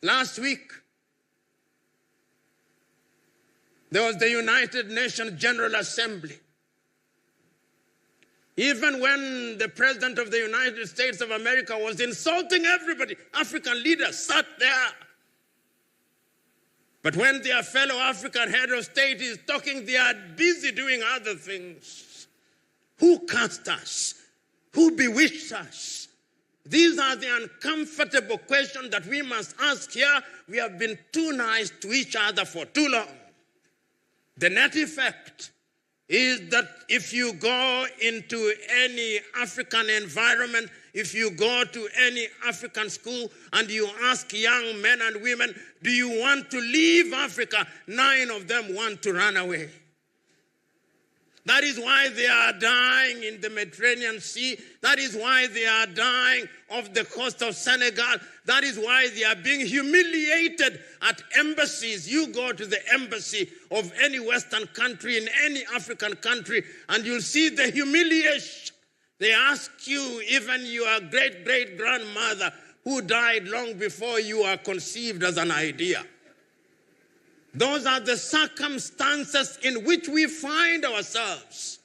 Last week, there was the United Nations General Assembly. Even when the President of the United States of America was insulting everybody, African leaders sat there. But when their fellow African head of state is talking, they are busy doing other things. Who cast us? Who bewitched us? These are the uncomfortable questions that we must ask here. We have been too nice to each other for too long. The net effect is that if you go into any African environment, if you go to any African school and you ask young men and women, do you want to leave Africa? 9 of them want to run away. That is why they are dying in the Mediterranean Sea. That is why they are dying off the coast of Senegal. That is why they are being humiliated at embassies. You go to the embassy of any Western country, in any African country, and you'll see the humiliation. They ask you, even your great-great-grandmother, who died long before you were conceived as an idea. Those are the circumstances in which we find ourselves.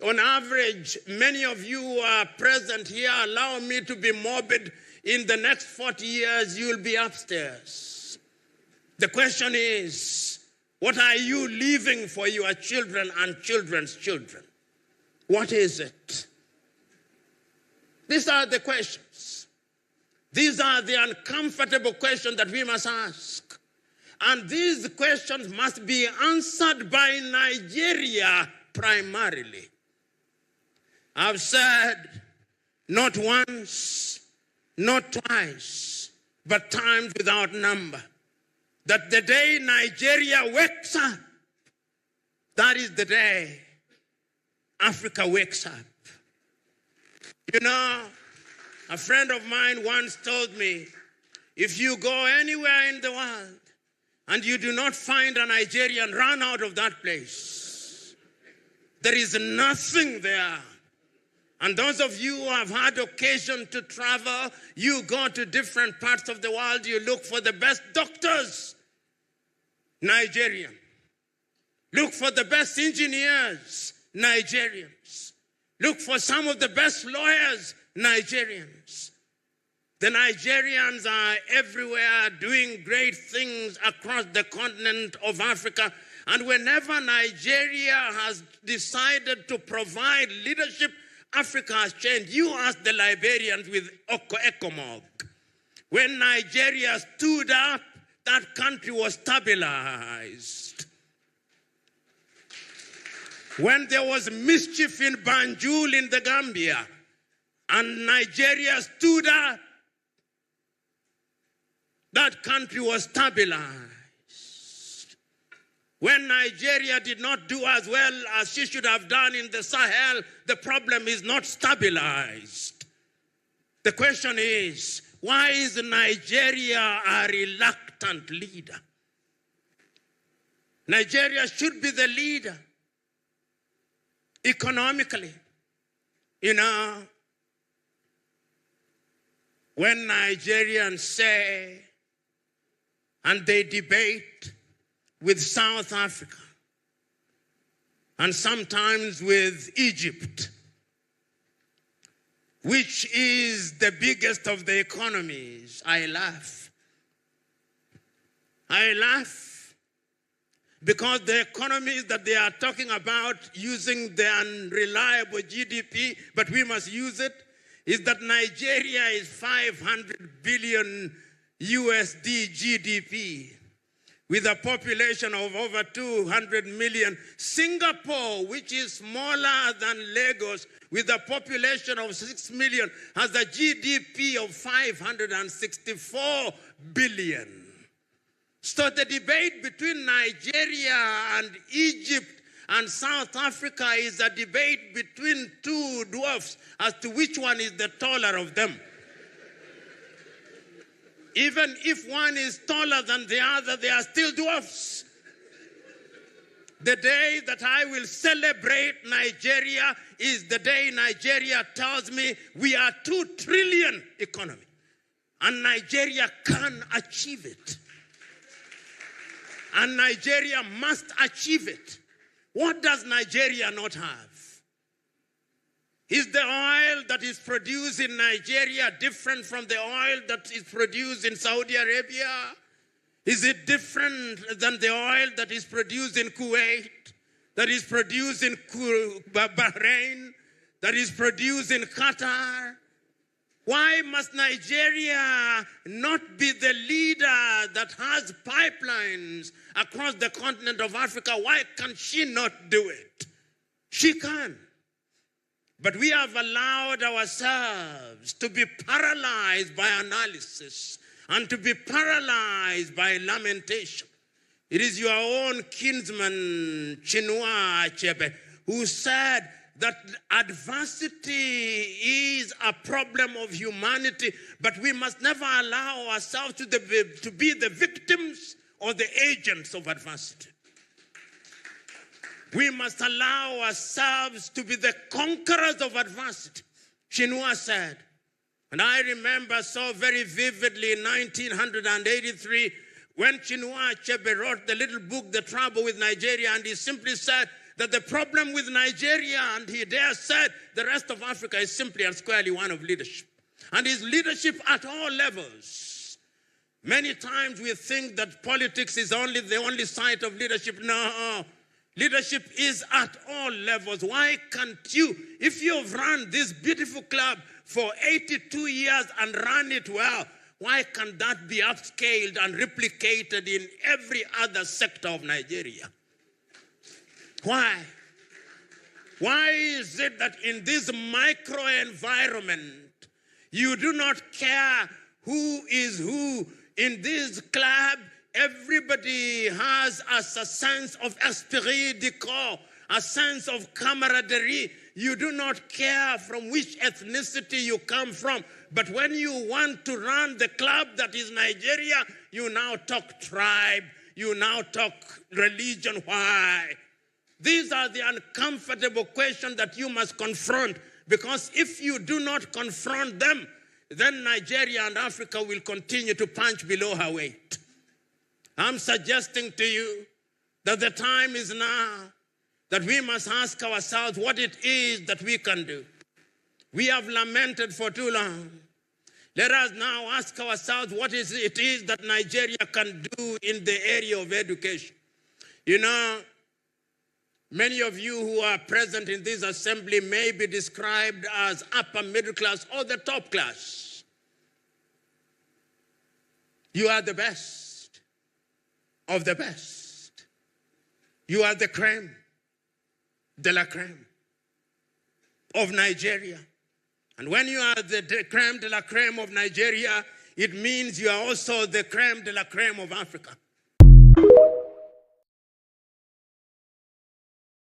On average, many of you who are present here, allow me to be morbid, in the next 40 years, you'll be upstairs. The question is, what are you leaving for your children and children's children? What is it? These are the questions. These are the uncomfortable questions that we must ask. And these questions must be answered by Nigeria primarily. I've said not once, not twice, but times without number, that the day Nigeria wakes up, that is the day Africa wakes up. You know, a friend of mine once told me, if you go anywhere in the world, and you do not find a Nigerian, run out of that place. There is nothing there. And those of you who have had occasion to travel, you go to different parts of the world, you look for the best doctors, Nigerian. Look for the best engineers, Nigerians. Look for some of the best lawyers, Nigerians. The Nigerians are everywhere doing great things across the continent of Africa. And whenever Nigeria has decided to provide leadership, Africa has changed. You ask the Liberians with ECOMOG. When Nigeria stood up, that country was stabilized. When there was mischief in Banjul in the Gambia, and Nigeria stood up, that country was stabilized. When Nigeria did not do as well as she should have done in the Sahel, the problem is not stabilized. The question is, why is Nigeria a reluctant leader? Nigeria should be the leader economically. You know, when Nigerians say, and they debate with South Africa, and sometimes with Egypt, which is the biggest of the economies, I laugh. I laugh because the economies that they are talking about using the unreliable GDP, but we must use it, is that Nigeria is 500 billion USD GDP with a population of over 200 million. Singapore, which is smaller than Lagos, with a population of 6 million, has a GDP of 564 billion. So the debate between Nigeria and Egypt and South Africa is a debate between two dwarfs as to which one is the taller of them. Even if one is taller than the other, they are still dwarfs. The day that I will celebrate Nigeria is the day Nigeria tells me we are 2 trillion economy. And Nigeria can achieve it. And Nigeria must achieve it. What does Nigeria not have? Is the oil that is produced in Nigeria different from the oil that is produced in Saudi Arabia? Is it different than the oil that is produced in Kuwait, that is produced in Bahrain, that is produced in Qatar? Why must Nigeria not be the leader that has pipelines across the continent of Africa? Why can she not do it? She can. But we have allowed ourselves to be paralyzed by analysis and to be paralyzed by lamentation. It is your own kinsman, Chinua Achebe, who said that adversity is a problem of humanity, but we must never allow ourselves to be the victims or the agents of adversity. We must allow ourselves to be the conquerors of adversity, Chinua said. And I remember so very vividly in 1983 when Chinua Achebe wrote the little book, The Trouble with Nigeria, and he simply said that the problem with Nigeria, and he there said the rest of Africa is simply and squarely one of leadership. And his leadership at all levels. Many times we think that politics is the only side of leadership. No. Leadership is at all levels. Why can't you, if you've run this beautiful club for 82 years and run it well, why can't that be upscaled and replicated in every other sector of Nigeria? Why? Why is it that in this micro environment, you do not care who is who in this club? Everybody has a sense of esprit de corps, a sense of camaraderie. You do not care from which ethnicity you come from. But when you want to run the club that is Nigeria, you now talk tribe, you now talk religion. Why? These are the uncomfortable questions that you must confront, because if you do not confront them, then Nigeria and Africa will continue to punch below her weight. I'm suggesting to you that the time is now that we must ask ourselves what it is that we can do. We have lamented for too long. Let us now ask ourselves what it is that Nigeria can do in the area of education. You know, many of you who are present in this assembly may be described as upper middle class or the top class. You are the best of the best. You are the crème de la crème of Nigeria. And when you are the crème de la crème of Nigeria, it means you are also the crème de la crème of Africa.